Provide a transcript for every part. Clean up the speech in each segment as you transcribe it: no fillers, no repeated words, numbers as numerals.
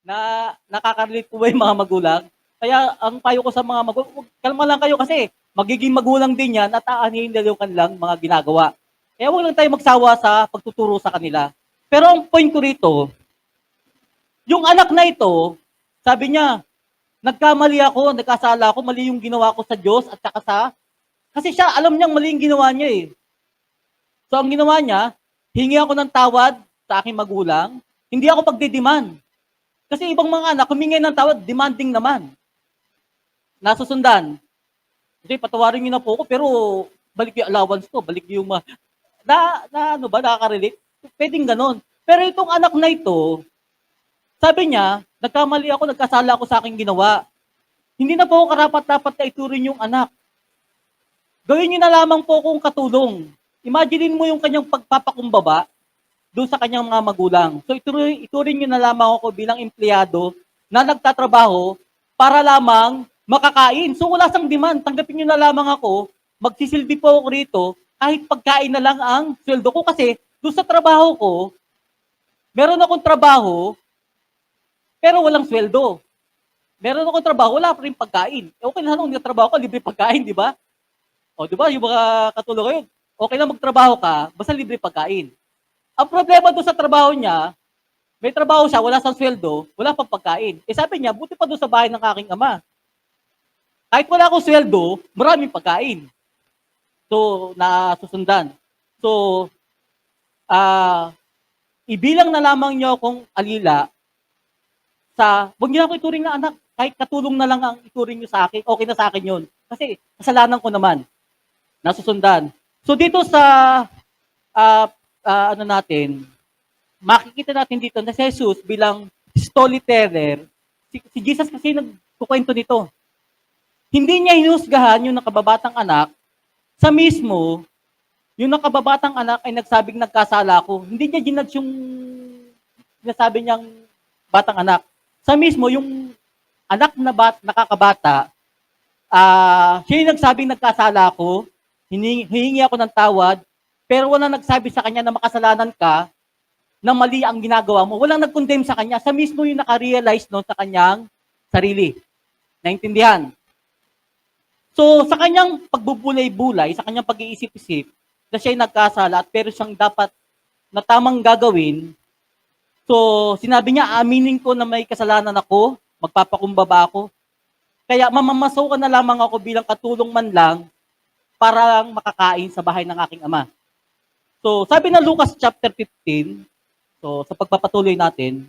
na nakaka-relate po ba yung mga magulang? Kaya ang payo ko sa mga magulang, kalma lang kayo kasi magiging magulang din yan at aanhin nila yung kanilang mga ginagawa. Kaya huwag lang tayo magsawa sa pagtuturo sa kanila. Pero ang point ko rito, yung anak na ito, sabi niya, nagkamali ako, nagkasala ako, mali yung ginawa ko sa Diyos at saka sa... Kasi siya, alam niyang mali yung ginawa niya eh. So ang ginawa niya, hingi ako ng tawad sa aking magulang, hindi ako pagdidiman. Kasi ibang mga anak, humingi ng tawad, demanding naman. Nasusundan. Kasi patawarin niyo na po ako, pero balik yung allowance ko, balik yung... ano ba, nakaka-relate? Pwedeng ganon. Pero itong anak na ito, sabi niya, nagkamali ako, nagkasala ako sa aking ginawa. Hindi na po ako karapat-dapat na ituring yung anak. Gawin niyo na lamang po kung katulong. Imagine mo yung kanyang pagpapakumbaba doon sa kanyang mga magulang. So ituring niyo na lamang ako bilang empleyado na nagtatrabaho para lamang makakain. So wala sang demand. Tanggapin niyo na lamang ako, magsisilbi po ako rito, kahit pagkain na lang ang sweldo ko. Kasi doon sa trabaho ko, meron akong trabaho, pero walang sweldo. Meron akong trabaho, wala pa rin pagkain. Okay lang nung trabaho ko, libre pagkain, di ba? O, di ba? Yung mga katulong ngayon, okay lang magtrabaho ka, basta libre pagkain. Ang problema doon sa trabaho niya, may trabaho siya, wala sang sweldo, wala pang pagkain. Eh sabi niya, buti pa doon sa bahay ng aking ama. Kahit wala akong sweldo, maraming pagkain. So, nasusundan. So, ibilang na lamang niyo akong alila sa, huwag niyo ako ituring na anak, kahit katulong na lang ang ituring niyo sa akin, okay na sa akin yun. Kasi kasalanan ko naman. Nasusundan. So dito sa ano natin, makikita natin dito na si Jesus bilang storyteller, si Jesus kasi nagkukwento nito. Hindi niya hinusgahan yung nakababatang anak, sa mismo, yung nakababatang anak ay nagsabing nagkasala ko. Hindi niya ginudge yung nasabi niyang batang anak. Sa mismo, yung anak na nakakabata, siya yung nagsabing nagkasala ko, hihingi ako ng tawad, pero wala nagsabi sa kanya na makasalanan ka, na mali ang ginagawa mo. Walang nag-condemn sa kanya. Sa mismo yung naka-realize no, sa kanyang sarili. Naintindihan? So, sa kanyang pagbubulay-bulay, sa kanyang pag-iisip-isip, na siya'y nagkasala at pero siyang dapat na tamang gagawin, so, sinabi niya, aminin ko na may kasalanan ako, magpapakumbaba ako, kaya mamamaso ka na lamang ako bilang katulong man lang para lang makakain sa bahay ng aking ama. So, sabi na Lucas chapter 15, so sa pagpapatuloy natin,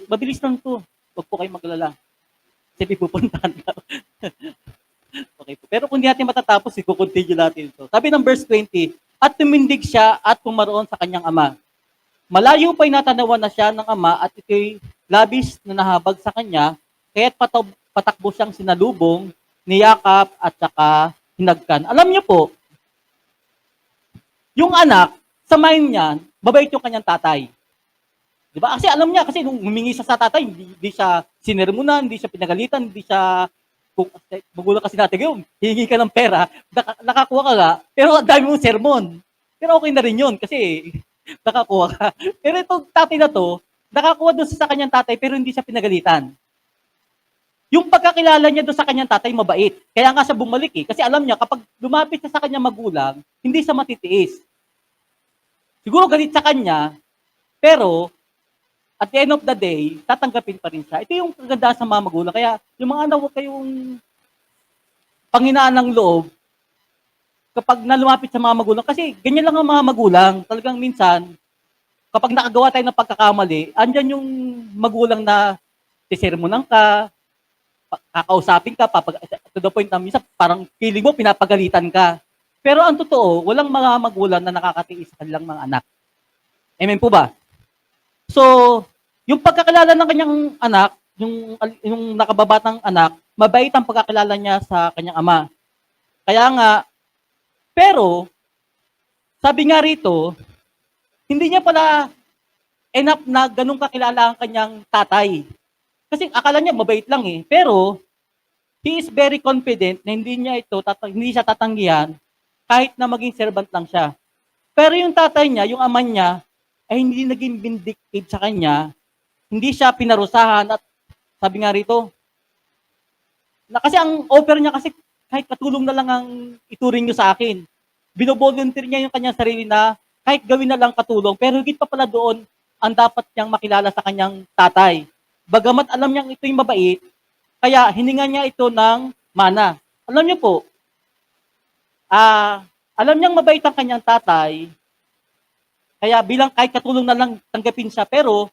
mabilis lang to. Huwag po kayong maglala. Kasi pipupuntahan ka. Okay po. Pero kung di natin matatapos, i-continue natin ito. Sabi ng verse 20, at tumindig siya at pumaroon sa kanyang ama. Malayo pa'y natanawan na siya ng ama at ito'y labis na nahabag sa kanya, kaya't patakbo siyang sinalubong, niyakap at saka hinagkan. Alam niyo po, yung anak, sa mind niya, babait yung kanyang tatay. Di ba? Kasi alam niya, kasi nung humingi siya sa tatay, hindi siya sinermonan, hindi siya pinagalitan, hindi siya, kung magulang kasi natin ngayon, hihingi ka ng pera, nakakuha ka nga, pero ang dami mong sermon. Pero okay na rin yun, kasi nakakuha ka. Pero itong tatay na to, nakakuha doon sa kanyang tatay, pero hindi siya pinagalitan. Yung pagkakilala niya doon sa kanyang tatay, mabait. Kaya nga siya bumalik eh. Kasi alam niya, kapag lumapit siya sa kanyang magulang, hindi siya matitiis. Siguro galit sa kanya, pero at the end of the day, tatanggapin pa rin siya. Ito yung kaganda sa mga magulang. Kaya yung mga anak, huwag kayong panghinaan ng loob kapag nalumapit sa mga magulang. Kasi ganyan lang ang mga magulang. Talagang minsan, kapag nakagawa tayo ng pagkakamali, andyan yung magulang na sisermonan ka, kakausapin ka, to the point na minsan parang feeling mo pinapagalitan ka. Pero ang totoo, walang mga magulang na nakakatiis sa kanilang mga anak. Amen po ba? So, yung pagkakilala ng kanyang anak, yung nakababatang anak, mabait ang pagkakilala niya sa kanyang ama. Kaya nga, pero, sabi nga rito, hindi niya pala enough na ganun kakilala ang kanyang tatay. Kasi akala niya mabait lang eh. Pero, he is very confident na hindi siya tatanggihan kahit na maging servant lang siya. Pero yung tatay niya, yung ama niya, ay hindi naging vindictive sa kanya, hindi siya pinarusahan at sabi nga rito, kasi ang offer niya kasi kahit katulong na lang ang ituring niyo sa akin. Bino-volunteer niya yung kanyang sarili na kahit gawin na lang katulong, pero higit pa pala doon ang dapat niyang makilala sa kanyang tatay. Bagamat alam niyang ito yung mabait, kaya hininga niya ito ng mana. Alam niyo po, alam niyang mabait ang kanyang tatay, kaya bilang kahit katulong na lang tanggapin siya, pero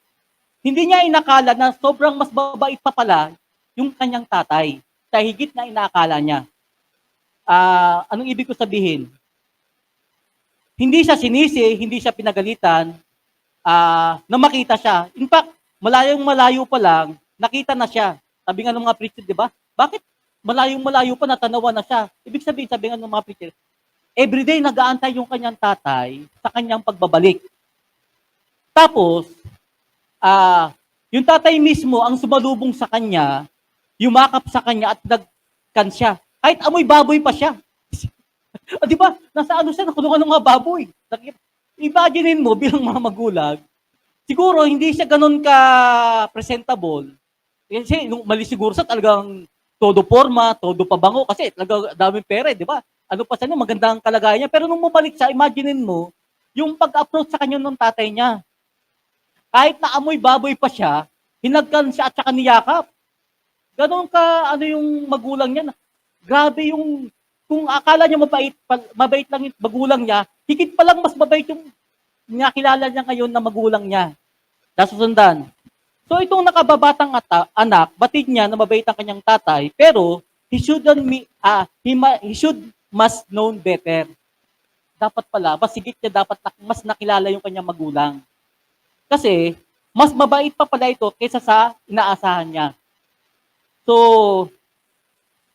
hindi niya inakala na sobrang mas mabait pa pala yung kanyang tatay sa higit na inaakala niya. Anong ibig ko sabihin? Hindi siya sinisi, hindi siya pinagalitan, na makita siya. In fact, malayong-malayo pa lang, nakita na siya. Sabi nga ng mga preacher, di ba? Bakit malayong-malayo pa natanawan na siya? Ibig sabihin, sabi nga ng mga preacher, everyday nag-aantay yung kanyang tatay sa kanyang pagbabalik. Tapos, yung tatay mismo ang sumalubong sa kanya, yumakap sa kanya at nagkan siya. Kahit amoy baboy pa siya. Di ba? Nasa ano siya, nakulungan ng mga baboy. Imaginein mo bilang mga magulang, siguro hindi siya ganun ka presentable. Kasi nung mali siguro sa talagang todo forma, todo pabango kasi talaga daming pera, di ba? Ano pa sa inyo, magandang kalagayan niya. Pero nung bumalik siya, imaginein mo, yung pag-approach sa kanya ng tatay niya. Kahit na amoy baboy pa siya, hinagkan siya at saka niyakap. Ganon ka, ano yung magulang niya. Grabe yung, kung akala niya mabait lang yung magulang niya, higit pa lang mas mabait yung nakilala niya ngayon na magulang niya. Nasusundan. So itong nakababatang anak, batid niya na mabait ang kanyang tatay, pero he should must known better. Dapat pala, mas higit niya dapat mas nakilala yung kanyang magulang. Kasi, mas mabait pa pala ito kaysa sa inaasahan niya. So,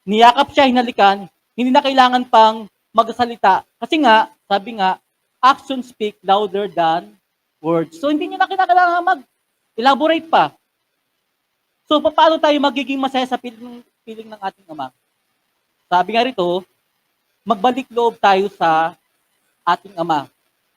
niyakap siya, hinalikan, hindi na kailangan pang magsalita. Kasi nga, sabi nga, actions speak louder than words. So, hindi niya na kailangan mag-elaborate pa. So, paano tayo magiging masaya sa piling ng ating Ama? Sabi nga rito, magbalik loob tayo sa ating Ama.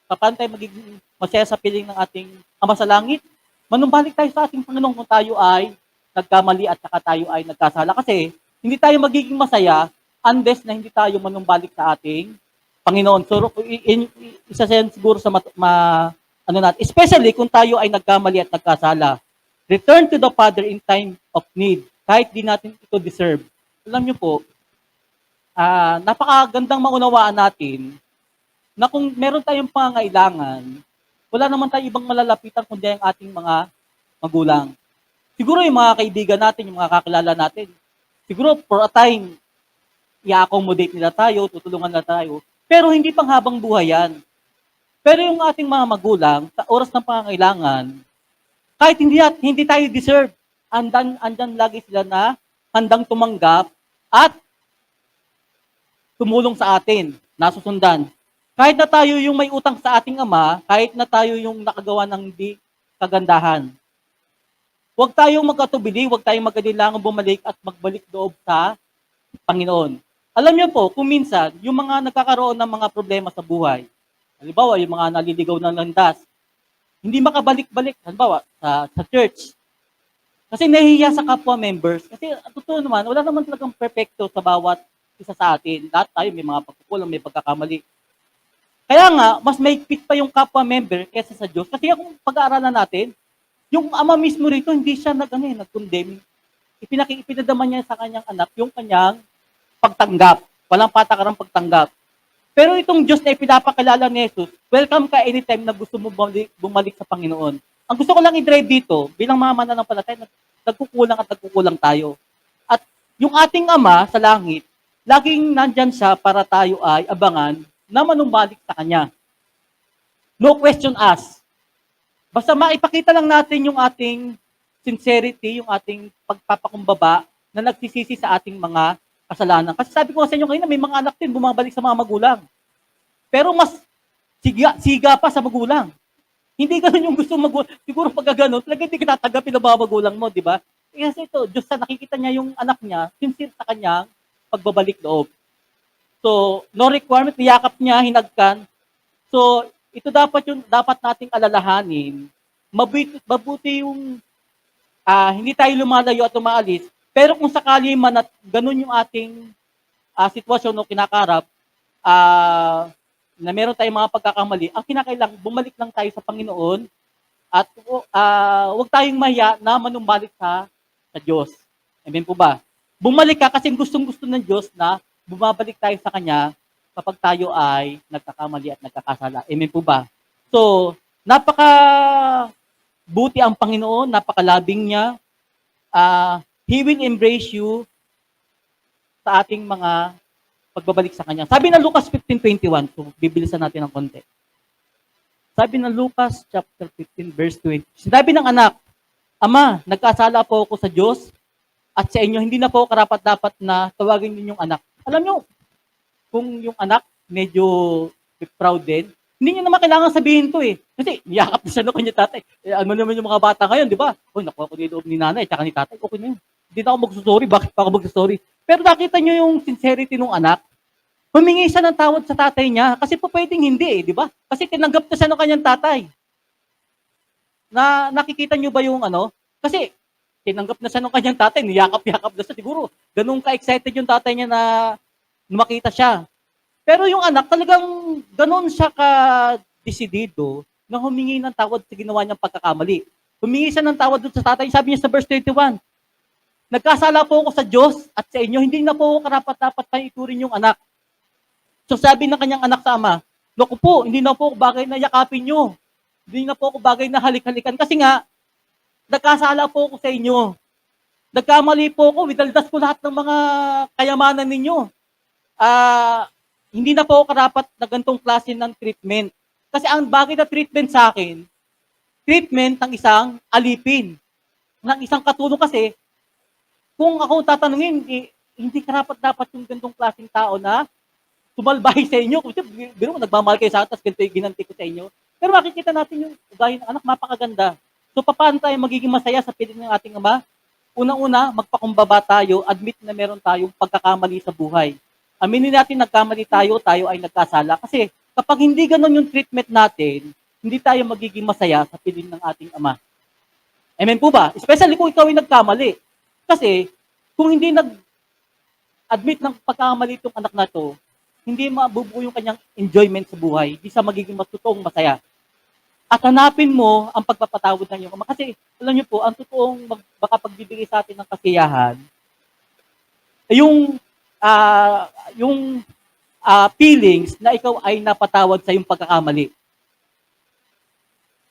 Paano tayo magiging masaya sa piling ng ating Ama sa langit? Manumbalik tayo sa ating Panginoon kung tayo ay nagkamali at saka tayo ay nagkasala. Kasi hindi tayo magiging masaya unless na hindi tayo manumbalik sa ating Panginoon. So, isa yan siguro sa ano natin, especially kung tayo ay nagkamali at nagkasala. Return to the Father in time of need, kahit di natin ito deserve. Alam niyo po, napakagandang maunawaan natin na kung meron tayong pangangailangan, wala naman tayong ibang malalapitan kundi ang ating mga magulang. Siguro yung mga kaibigan natin, yung mga kakilala natin, siguro for a time, i-accommodate nila tayo, tutulungan nila tayo, pero hindi pang habang buhay yan. Pero yung ating mga magulang, sa oras ng pangangailangan, kahit hindi tayo deserve, andan lagi sila na handang tumanggap at tumulong sa atin, nasusundan. Kahit na tayo yung may utang sa ating Ama, kahit na tayo yung nakagawa ng hindi kagandahan. Huwag tayong magkatubili, huwag tayong magkadilangang bumalik at magbalik loob sa Panginoon. Alam niyo po, kung minsan, yung mga nagkakaroon ng mga problema sa buhay, halimbawa, yung mga naliligaw ng landas, hindi makabalik-balik, halimbawa, sa church. Kasi nahihiya sa kapwa members. Kasi, totoo naman, wala naman talagang perfecto sa bawat isa sa atin. Lahat tayo may mga pagkukulang, may pagkakamali. Kaya nga, mas mahigpit pa yung kapwa member kaysa sa Diyos. Kasi kung pag-aaralan natin, yung Ama mismo rito, hindi siya nag-condemn. Ipinadama niya sa kanyang anak yung kanyang pagtanggap. Walang patakarang pagtanggap. Pero itong Diyos na ipinapakilala ni Jesus, welcome ka anytime na gusto mo bumalik sa Panginoon. Ang gusto ko lang i-drive dito, bilang mga mananampalataya, nagkukulang tayo. At yung ating Ama sa langit, laging nandyan siya para tayo ay abangan na manumbalik sa Kanya. No question asked. Basta maipakita lang natin yung ating sincerity, yung ating pagpapakumbaba na nagsisisi sa ating mga kasalanan. Kasi sabi ko sa inyo kanina, may mga anak din bumabalik sa mga magulang. Pero mas siga pa sa magulang. Hindi ganun yung gusto magulang. Siguro pag gano'n, talaga hindi kita tanggapin ng mga magulang mo, di ba? Kasi ito, Diyos na nakikita niya yung anak niya, sincere sa kanyang pagbabalik loob. So, no requirement, niyakap niya, hinagkan. So, ito dapat nating alalahanin. Mabuti yung hindi tayo lumalayo at umaalis, pero kung sakali man at ganun yung ating sitwasyon o kinakarap, na meron tayong mga pagkakamali, ang kinakailangan, bumalik lang tayo sa Panginoon at huwag tayong mahiya na manumbalik sa Diyos. Amen po ba? Bumalik ka kasi gustong-gusto ng Diyos na bumabalik tayo sa Kanya kapag tayo ay nagkakamali at nagkakasala. Amen po ba? So, napaka buti ang Panginoon, napakalabing niya. He will embrace you sa ating mga pagbabalik sa Kanya. Sabi ng Lucas 15:21, so bibilisan natin ng konti. Sabi ng Lucas chapter 15 verse 20, sinabi ng anak, Ama, nagkasala po ako sa Diyos at sa inyo, hindi na po karapat-dapat na tawagin ninyong anak. Alam nyo, kung yung anak medyo proud din, hindi nyo naman kailangan sabihin to eh. Kasi niyakap na siya ng kanya tatay. Ano naman yung mga bata ngayon, di ba? Uy, nakuha ko dito ni nanay at ni tatay. Okay na yun. Hindi na ako magsusorry. Bakit pa ako magsusorry? Pero nakita nyo yung sincerity ng anak. Humingi siya ng tawad sa tatay niya. Kasi po pwedeng hindi eh, di ba? Kasi tinanggap na siya ng kanyang tatay. Nakikita nyo ba yung ano? Kasi tinanggap na siya ng kanyang tatay. Niyakap-yakap na siya. Siguro, ganun ka-excited yung tatay niya na makita siya. Pero yung anak, talagang ganun siya ka-desidido na humingi ng tawad sa ginawa niyang pagkakamali. Humingi siya ng tawad doon sa tatay. Sabi niya sa verse 21, nagkasala po ako sa Diyos at sa inyo, hindi na po ako karapat-dapat na ituring yung anak. So sabi ng kanyang anak sa ama, naku po, hindi na po ako bagay na yakapin nyo. Hindi na po ako bagay na halik-halikan. Kasi nga, nagkasala po ako sa inyo. Nagkamali po ako, widaldas ko lahat ng mga kayamanan ninyo. Hindi na po ako karapat na gantong klase ng treatment. Kasi ang bagay na treatment sa akin, treatment ng isang alipin. Ng isang katulong kasi, kung ako tatanungin, hindi karapat-dapat yung gantong klaseng tao na tumalbahay sa inyo. Kasi biro mo, nagmamahal kayo sa akin, tapos ganito yung ginanti ko sa inyo. Pero makikita natin yung ugali ng anak, mapakaganda. So, paano tayo magiging masaya sa piling ng ating ama? Unang-una, magpakumbaba tayo, admit na meron tayong pagkakamali sa buhay. Aminin natin nagkamali tayo ay nagkasala. Kasi kapag hindi ganun yung treatment natin, hindi tayo magiging masaya sa piling ng ating ama. Amen po ba? Especially kung ikaw ay nagkamali. Kasi kung hindi nag-admit ng pagkakamali itong anak na to, hindi mabubuo yung kanyang enjoyment sa buhay. Hindi siya magiging matutoong masaya. At hanapin mo ang pagpapatawad ng iyong ama. Kasi alam niyo po, ang totoong baka pagbibigay sa atin ng kasiyahan, yung feelings na ikaw ay napatawad sa iyong pagkakamali.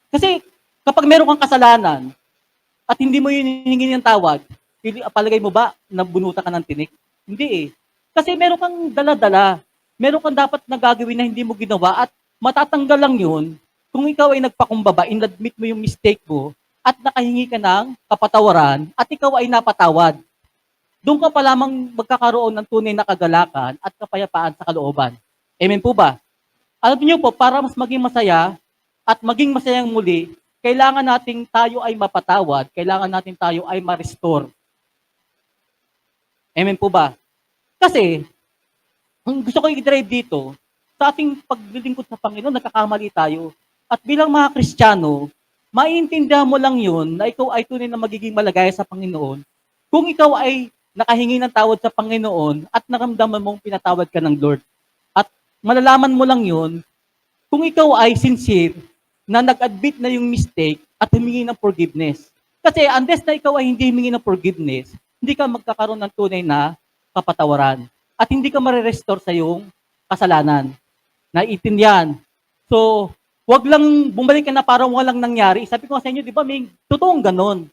Kasi kapag meron kang kasalanan at hindi mo yun hiningi ng tawad, palagay mo ba na bunuta ka ng tinik? Hindi eh. Kasi meron kang dala-dala. Meron kang dapat na gagawin na hindi mo ginawa at matatanggal lang yun kung ikaw ay nagpakumbaba, inadmit mo yung mistake mo at nakahingi ka ng kapatawaran at ikaw ay napatawad. Doon ka pa lamang magkakaroon ng tunay na kagalakan at kapayapaan sa kalooban. Amen po ba? Alam niyo po, para mas maging masaya at maging masayang muli, kailangan nating tayo ay mapatawad, kailangan natin tayo ay ma-restore. Amen po ba? Kasi, ang gusto ko i-drive dito, sa ating paglilingkod sa Panginoon, nagkakamali tayo. At bilang mga Kristiyano, maiintindihan mo lang yun na ikaw ay tunay na magiging malagaya sa Panginoon kung ikaw ay nakahingi ng tawad sa Panginoon at naramdaman mong pinatawad ka ng Lord. At malalaman mo lang yun kung ikaw ay sincere na nag-admit na yung mistake at humingi ng forgiveness. Kasi unless na ikaw ay hindi humingi ng forgiveness, hindi ka magkakaroon ng tunay na kapatawaran. At hindi ka marirestore sa iyong kasalanan. Naiintindihan. So, wag lang bumalik ka na parang walang nangyari. Sabi ko sa inyo, di ba, may totoong ganon.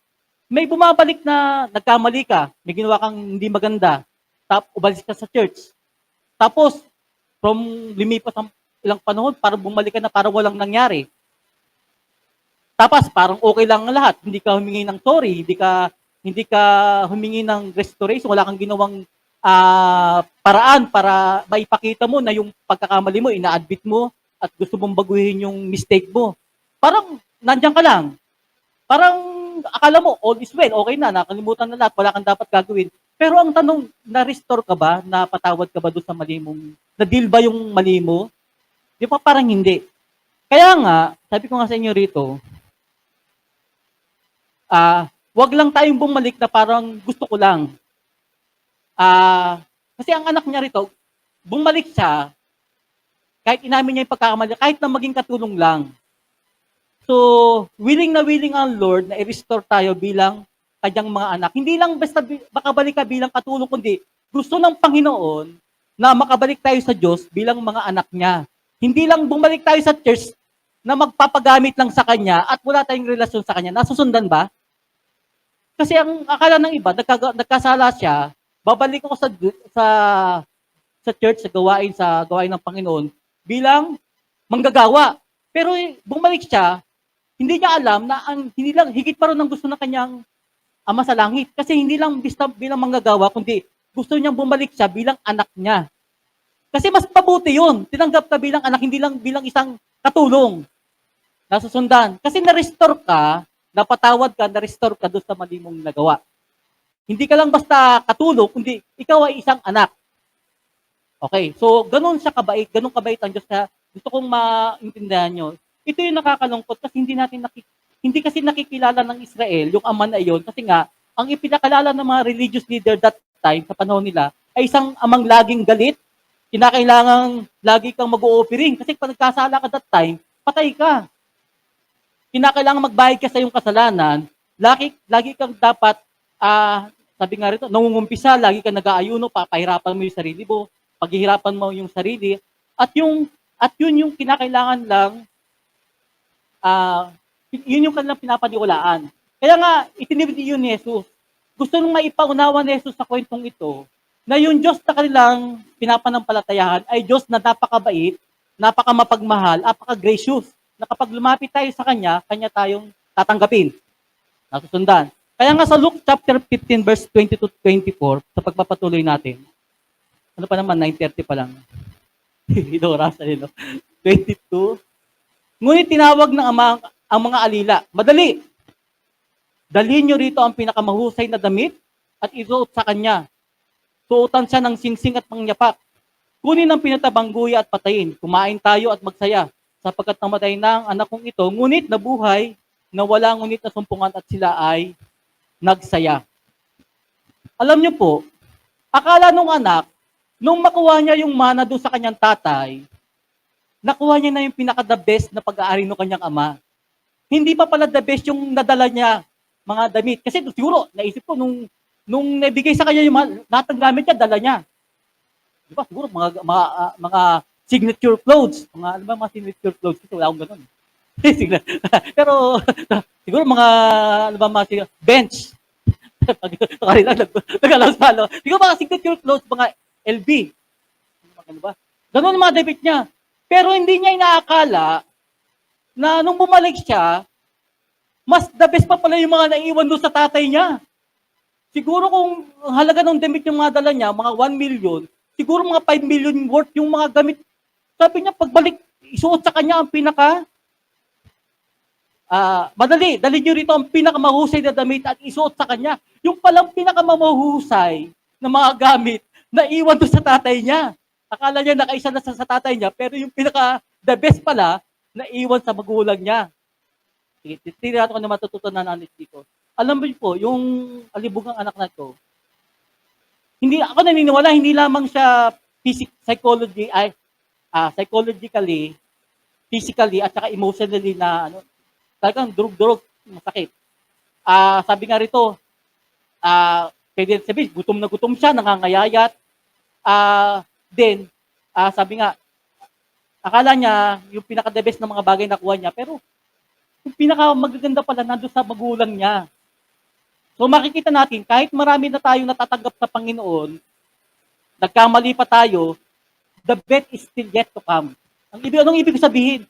May bumabalik na nagkamali ka, may ginawa kang hindi maganda, ubalis ka sa church. Tapos, from lumipas ang ilang panahon, parang bumalik ka na parang walang nangyari. Tapos, parang okay lang ang lahat. Hindi ka humingi ng sorry, hindi ka humingi ng restoration, wala kang ginawang paraan para maipakita mo na yung pagkakamali mo, ina-admit mo, at gusto mong baguhin yung mistake mo. Parang, nandiyan ka lang. Parang, akala mo, all is well, okay na, nakalimutan na lahat, wala kang dapat gagawin. Pero ang tanong, na-restore ka ba? Napatawad ka ba doon sa mali mong, na-deal ba yung mali mo? Di ba parang hindi. Kaya nga, sabi ko nga sa inyo rito, Huwag lang tayong bumalik na parang gusto ko lang. Kasi ang anak niya rito, bumalik siya, kahit inamin niya yung pagkakamali, kahit na maging katulong lang. So, willing na willing ang Lord na i-restore tayo bilang kanyang mga anak. Hindi lang basta makabalik ka bilang katulong, kundi gusto ng Panginoon na makabalik tayo sa Diyos bilang mga anak niya. Hindi lang bumalik tayo sa church na magpapagamit lang sa Kanya at wala tayong relasyon sa Kanya. Nasusundan ba? Kasi ang akala ng iba, nagkasala siya, babalik ako sa church, sa gawain ng Panginoon bilang manggagawa. Pero bumalik siya, hindi niya alam na hindi lang higit pa rin ang gusto ng kanyang Ama sa langit. Kasi hindi lang basta bilang manggagawa, kundi gusto niyang bumalik siya bilang anak niya. Kasi mas pabuti yun. Tinanggap ka bilang anak, hindi lang bilang isang katulong. Nasusundan. Kasi na-restore ka, napatawad ka, na-restore ka doon sa mali mong nagawa. Hindi ka lang basta katulong, kundi ikaw ay isang anak. Okay, so ganun siya kabait, ganun kabait ang Diyos na gusto kong maintindihan nyo. Ito yung nakakalungkot kasi hindi kasi nakikilala ng Israel yung ama na iyon kasi nga, ang ipinakalala ng mga religious leader that time, sa panahon nila, ay isang amang laging galit, kinakailangang lagi kang mag-o-offering kasi pag nagkasala ka that time, patay ka. Kinakailangan magbayad ka sa iyong kasalanan, lagi kang dapat, sabi nga rito, nangungumpisa, lagi kang nag-aayuno, papahirapan mo yung sarili mo, paghihirapan mo yung sarili, at yun yung kinakailangan lang, yun yung kanilang pinapaniwalaan. Kaya nga, itinibid yun ni Jesus. Gusto nung maipaunawa ni Jesus sa kwentong ito, na yung Diyos na kanilang pinapanampalatayahan ay Diyos na napakabait, napakamapagmahal, napaka-gracious, na kapag lumapit tayo sa Kanya, Kanya tayong tatanggapin. Nasusundan. Kaya nga sa Luke chapter 15 verse 20 to 24, sa pagpapatuloy natin, ano pa naman, 9:30 pa lang. Ito, oras, 22. Ngunit tinawag ng ama ang mga alila. Madali. Dalhin nyo rito ang pinakamahusay na damit at isuot sa kanya. Suotan siya ng singsing at mangyapak. Kunin ang pinatabang guya at patayin. Kumain tayo at magsaya. Sapagkat namatay na ang anak kong ito, ngunit nabuhay na wala ngunit na sumpungan at sila ay nagsaya. Alam nyo po, akala nung anak, nung makuha niya yung mana doon sa kanyang tatay, nakuha niya na yung pinaka-the best na pag-aari ng kanyang ama. Hindi pa pala the best yung nadala niya mga damit. Kasi siguro, naisip ko, nung nabigay sa kanya yung lahat ng gamit niya, dala niya. Di ba? Siguro, mga signature clothes. Mga signature clothes? Kasi wala akong ganun. Pero, siguro mga bench. Nagalaw-salo. Siguro mga signature clothes, mga LB. Ano ba? Ganun ang mga damit niya. Pero hindi niya inaakala na nung bumalik siya, mas the best pa pala yung mga naiwan doon sa tatay niya. Siguro kung halaga ng damit yung mga dala niya, mga 1 million, siguro mga 5 million worth yung mga gamit. Sabi niya, pagbalik, isuot sa kanya ang madali, dali nyo rito ang pinakamahusay na damit at isuot sa kanya. Yung palang pinakamahusay na mga gamit na iwan doon sa tatay niya. Akala niya nakaisa na sa tatay niya, pero yung the best pala, na iwan sa magulang niya. Sige, tinitin natin kung na matututunan natin dito. Alam mo po, yung alibugang anak na to, hindi ako naniniwala, hindi lamang siya psychologically, physically, at saka emotionally na talagang durug-durug, masakit. Sabi nga rito, pwede sabihin, gutom na gutom siya, nangangayayat. Sabi nga, akala niya, yung pinaka-the best na mga bagay nakuha niya, pero yung pinaka-magaganda pala nandun sa magulang niya. So makikita natin, kahit marami na tayong natatanggap sa Panginoon, nagkamali pa tayo, the best is still yet to come. Anong ibig sabihin?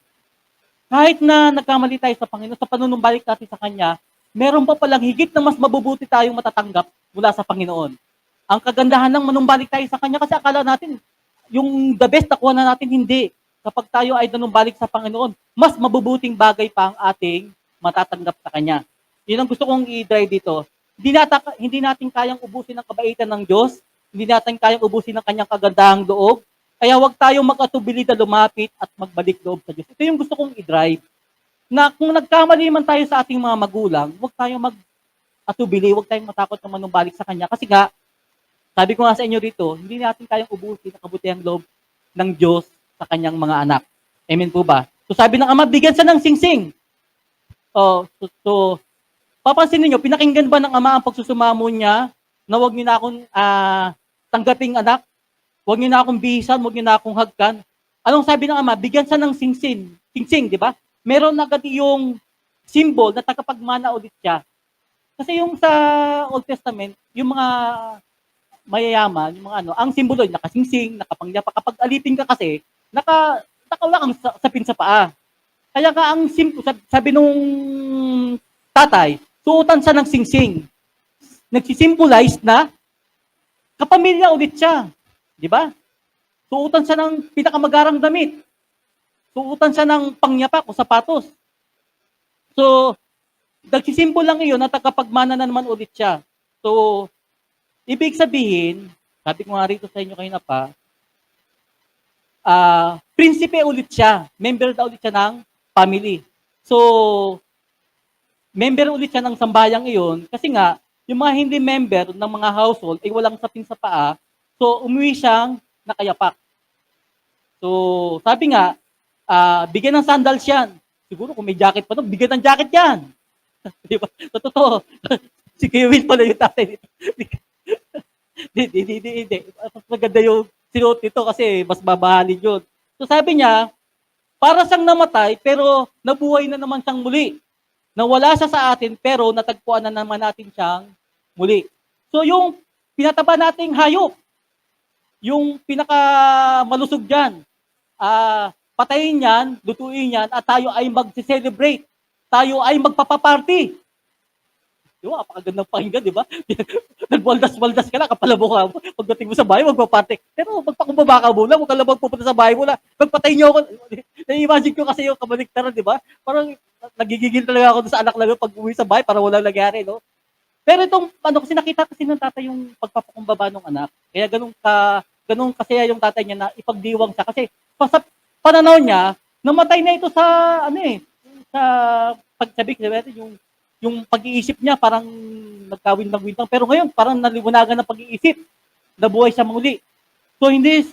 Kahit na nagkamali tayo sa Panginoon, sa panunumbalik natin sa Kanya, meron pa palang higit na mas mabubuti tayong matatanggap mula sa Panginoon. Ang kagandahan ng manumbalik tayo sa Kanya kasi akala natin, yung the best nakuha na natin, hindi. Kapag tayo ay nanumbalik sa Panginoon, mas mabubuting bagay pa ang ating matatanggap sa Kanya. Yun ang gusto kong i-drive dito. Hindi natin kayang ubusin ang kabaitan ng Diyos, hindi natin kayang ubusin ang Kanyang kagandahang loob, kaya huwag tayong mag-atubili na lumapit at magbalik loob sa Diyos. Ito yung gusto kong i-drive. Na kung nagkamali man tayo sa ating mga magulang, huwag tayong at tubili, huwag tayong matakot na manumbalik sa Kanya. Kasi nga, sabi ko nga sa inyo dito, hindi natin kayang ubusin ang kabutihang loob ng Diyos sa Kanyang mga anak. Amen po ba? So sabi ng Ama, bigyan siya ng singsing. So papansinin niyo, pinakinggan ba ng Ama ang pagsusumamo niya na huwag niyo na akong tanggaping anak, huwag niyo na akong bihisan, huwag niyo na akong hagkan. Anong sabi ng Ama? Bigyan siya ng singsing, di ba? Meron agad yung symbol na tagapagmana ulit siya. Kasi yung sa Old Testament, yung mga mayayaman, yung mga ang simbolo, nakasingsing, nakapangyapa. Kapag alipin ka kasi, nakawala kang sapin sa paa. Kaya nga ang sabi nung tatay, suotan siya ng singsing. Nagsisimbolize na kapamilya ulit siya. Di ba? Suotan siya ng pinakamagarang damit. Suotan siya ng pangyapak o sapatos. So, nagsisimbol lang iyon na tagapagmana na naman ulit siya. So, ibig sabihin, sabi ko nga rito sa inyo kanina pa, prinsipe ulit siya. Member daw ulit siya ng family. So, member ulit siya ng sambayang iyon kasi nga, yung mga hindi member ng mga household ay walang sapin sa paa, so umuwi siyang nakayapak. So, sabi nga, bigyan ng sandals yan. Siguro kung may jacket pa doon, bigyan ng jacket yan. Di ba? So, totoo. Si Kevin pala yung tatay nito. Hindi. Mas maganda yung sinuot nito kasi mas babahalin yun. So, sabi niya, para siyang namatay, pero nabuhay na naman siyang muli. Nawala siya sa atin, pero natagpuan na naman natin siyang muli. So, yung pinataba nating hayop, yung pinakamalusog dyan, patayin yan, lutuin yan, at tayo ay mag-celebrate. Tayo ay magpapaparty. Di ba? Apakagandang pakinggan, di ba? Nagwaldas-waldas ka na, kapala mukha mo. Pagdating mo sa bahay, magpaparty. Pero magpakumbaba ka muna, huwag ka lang magpupunta sa bahay mo na. Magpatay niyo ako. Na-imagine ko kasi yung kabaliktaran, di ba? Parang nagigigil talaga ako sa anak lang pag uwi sa bahay para walang nangyari, no? Pero itong, kasi nakita kasi ng tatay yung pagpapakumbaba ng anak. Kaya ganun kasi yung tatay niya na ipagdiwang siya. Kasi sa pananaw niya, namatay na ito sa, sa pagsabi yung pag-iisip niya parang nagkawindang-windang. Pero ngayon, parang naliwanagan ng pag-iisip. Nabuhay siya muli. So, hindi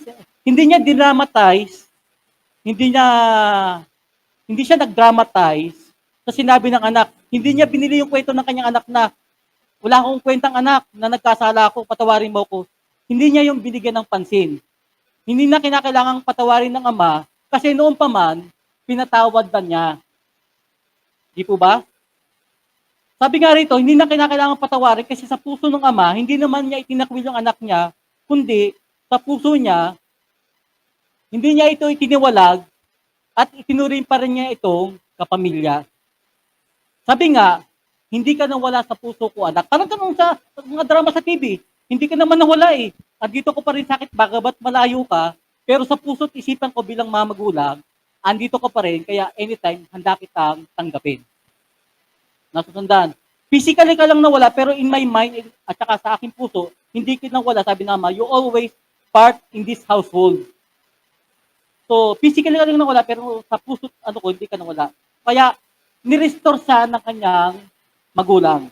niya dinramatize, hindi siya nag-dramatize sa sinabi ng anak. Hindi niya binili yung kwento ng kanyang anak na wala akong kwentang anak na nagkasala ako, patawarin mo ko. Hindi niya yung binigyan ng pansin. Hindi na kinakailangang patawarin ng ama kasi noon pa man, pinatawad na niya. Di po ba? Sabi nga rito, hindi na kinakailangang patawarin kasi sa puso ng ama, hindi naman niya itinakwil yung anak niya, kundi sa puso niya, hindi niya ito itiniwalag at itinuring pa rin niya itong kapamilya. Sabi nga, hindi ka nawala sa puso ko, anak. Parang ganun sa mga drama sa TV. Hindi ka naman nawala eh. Andito ko pa rin sakit, bagamat malayo ka, pero sa puso at isipan ko bilang mamagulang, andito ka pa rin, kaya anytime, handa kitang tanggapin. Nasusundan. Physically ka lang nawala, pero in my mind, at saka sa aking puso, hindi ka nawala, sabi ng ama, you always part in this household. So, physically ka lang nawala, pero sa puso, hindi ka nawala. Kaya, nirestore siya ng kanyang magulang.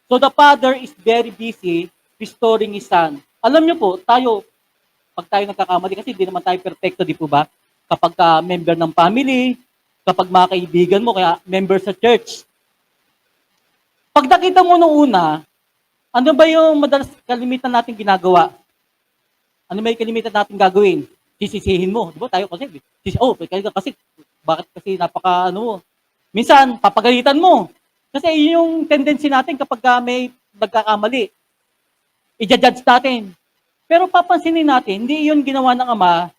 So the father is very busy restoring his son. Alam niyo po, pag tayo nagkakamali, kasi hindi naman tayo perfecto, di po ba? Kapag member ng family, kapag mga kaibigan mo, kaya member sa church. Pag nakita mo nung una, ano ba yung madalas kalimitan natin ginagawa? Ano ba yung kalimitan natin gagawin? Sisisihin mo. Di ba tayo kasi, bakit kasi minsan, papagalitan mo. Kasi yung tendency natin kapag may nagkakamali, i-judge natin. Pero papansinin natin, hindi yun ginawa ng ama,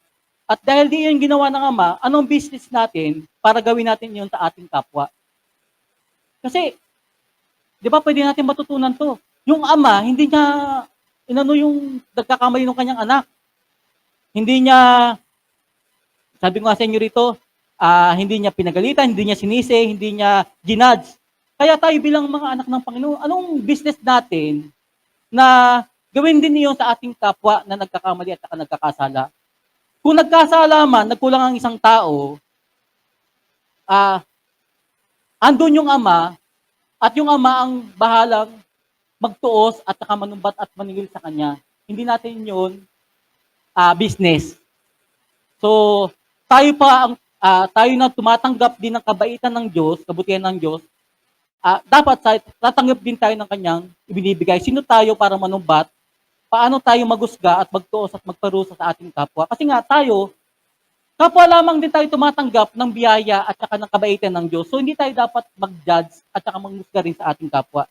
at dahil di yun ginawa ng ama, anong business natin para gawin natin yun sa ating kapwa? Kasi, di ba pwede natin matutunan to? Yung ama, hindi niya, yung nagkakamali ng kanyang anak. Hindi niya, sabi ko nga sa inyo rito, hindi niya pinagalitan, hindi niya sinisi, hindi niya ginudge. Kaya tayo bilang mga anak ng Panginoon, anong business natin na gawin din niyo sa ating kapwa na nagkakamali at nagkakasala? Kung nagkasala man, nagkulang ang isang tao, andun yung ama, At yung Ama ang bahalang magtuos at saka manumbat at maningil sa Kanya. Hindi natin yun business. So, tayo na tumatanggap din ng kabaitan ng Diyos, kabutihan ng Diyos, dapat tatanggap din tayo ng Kanyang ibinibigay. Sino tayo para manumbat? Paano tayo magusga at magtuos at magparusa sa ating kapwa? Kasi nga tayo, kapwa lamang din tayo tumatanggap ng biyaya at saka ng kabaitan ng Diyos. So, hindi tayo dapat mag-judge at saka mangusga rin sa ating kapwa.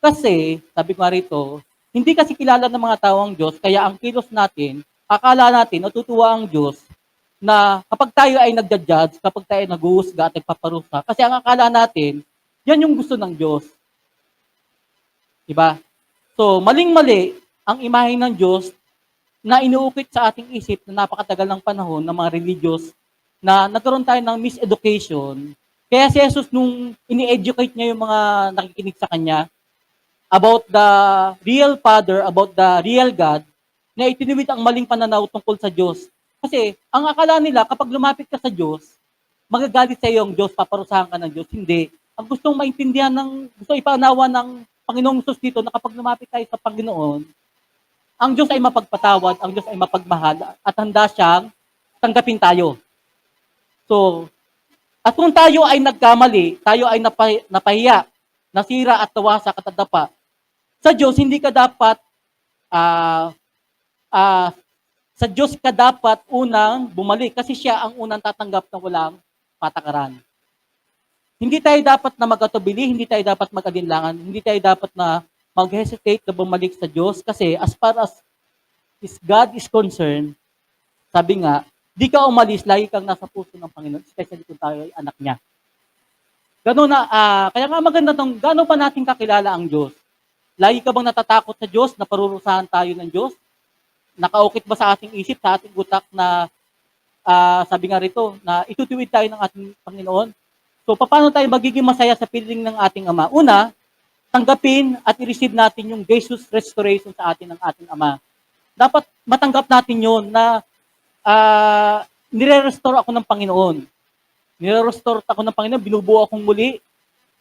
Kasi, sabi ko nga rito, hindi kasi kilala ng mga tao ang Diyos, kaya ang kilos natin, akala natin, natutuwa ang Diyos, na kapag tayo ay nagja-judge, kapag tayo ay nag-uusga at nagpaparusa, kasi ang akala natin, yan yung gusto ng Diyos. Diba? So, maling-mali ang imahe ng Diyos na inuukit sa ating isip na napakatagal ng panahon ng mga religious na nagkaroon tayo ng miseducation. Kaya si Jesus, nung ini-educate niya yung mga nakikinig sa Kanya, about the real Father, about the real God, na itinuwid ang maling pananaw tungkol sa Diyos. Kasi ang akala nila, kapag lumapit ka sa Diyos, magagalit sa iyo ang Diyos, paparusahan ka ng Diyos. Hindi. Ang gustong maintindihan gusto ipanawa ng Panginoong Hesus dito na kapag lumapit tayo sa Panginoon, ang Diyos ay mapagpatawad, ang Diyos ay mapagmahal, at handa siyang tanggapin tayo. So, at kung tayo ay nagkamali, tayo ay napahiya, nasira at tawasak at nadapa, sa Diyos, hindi ka dapat, sa Diyos ka dapat unang bumalik kasi siya ang unang tatanggap na walang patakaran. Hindi tayo dapat na mag-atubili, hindi tayo dapat mag-alinlangan, hindi tayo dapat na mag-hesitate na bumalik sa Diyos kasi as far as God is concerned, sabi nga, di ka umalis, lagi kang nasa puso ng Panginoon, especially kung tayo ay anak niya. Kaya nga maganda itong, gano'n pa natin kakilala ang Diyos? Lagi ka bang natatakot sa Diyos na parurusahan tayo ng Diyos? Nakaukit ba sa ating isip, sa ating utak na sabi nga rito, na itutuwid tayo ng ating Panginoon? So, paano tayo magiging masaya sa piling ng ating Ama? Una, tanggapin at i-receive natin yung gracious restoration sa atin ng ating Ama. Dapat matanggap natin yon na nire-restore ako ng Panginoon. Nire-restore ako ng Panginoon, binubuo akong muli.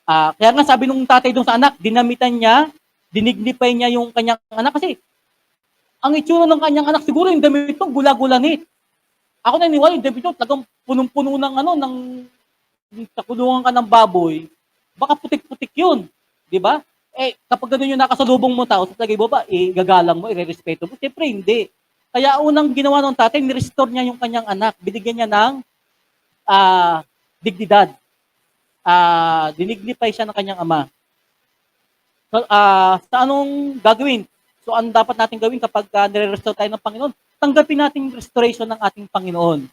Kaya nga sabi nung tatay doon sa anak, dinamitan niya, dinignify niya yung kanyang anak kasi ang itsura ng kanyang anak siguro yung damit ito gula-gulanit. Ako naniniwala yung damit ito talagang punong-puno ng sa kulungan ka ng baboy, baka putik-putik yun, di ba? Kapag gano'n yung nakasalubong mo tao, sa tagay mo ba, gagalang mo, i-respeto mo? Siyempre, hindi. Kaya unang ginawa ng tatay, ni-restore niya yung kanyang anak, binigyan niya ng dignidad. Dinignify siya ng kanyang ama. So, sa anong gagawin? So, ano dapat natin gawin kapag nire-restore tayo ng Panginoon? Tanggapin natin yung restoration ng ating Panginoon.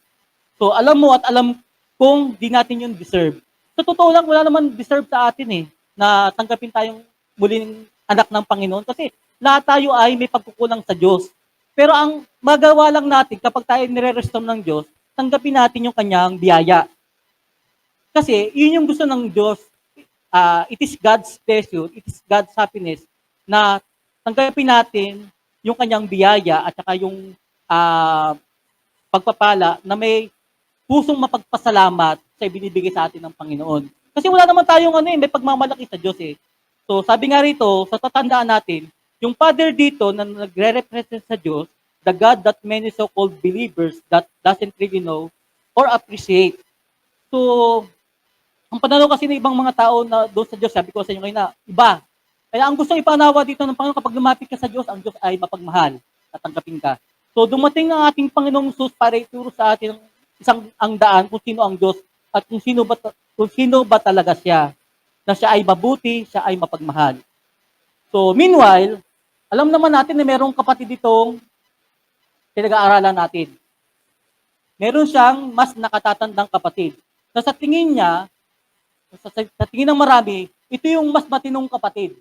So, alam mo at alam kung di natin yun deserve. Sa totoo lang, wala naman deserve sa atin na tanggapin tayong muling anak ng Panginoon kasi lahat tayo ay may pagkukulang sa Diyos. Pero ang magawa lang natin kapag tayo nire-restore ng Diyos, tanggapin natin yung kanyang biyaya. Kasi yun yung gusto ng Diyos. It is God's pleasure, it is God's happiness na tanggapin natin yung kanyang biyaya at saka yung pagpapala na may pusong mapagpasalamat sa ibinibigay sa atin ng Panginoon. Kasi wala naman tayong may pagmamalaki sa Diyos . So sabi nga rito, sa tatandaan natin, yung Father dito na nagre-represent sa Diyos, the God that many so-called believers that doesn't really know or appreciate. So, ang pananaw kasi ng ibang mga tao na doon sa Diyos, sabi ko sa inyo ngayon na iba. Kaya ang gusto ipanawa dito ng Panginoon, kapag lumapit ka sa Diyos, ang Diyos ay mapagmahal at tanggapin ka. So, dumating ang ating Panginoong Jesus para ituro sa atin ang daan kung sino ang Diyos at kung sino ba talaga siya. Na siya ay mabuti, siya ay mapagmahal. So, meanwhile, alam naman natin na merong kapatid ditong pinag-aaralan natin. Meron siyang mas nakatatandang kapatid. So, sa tingin niya, sa tingin ng marami, ito yung mas matinong kapatid.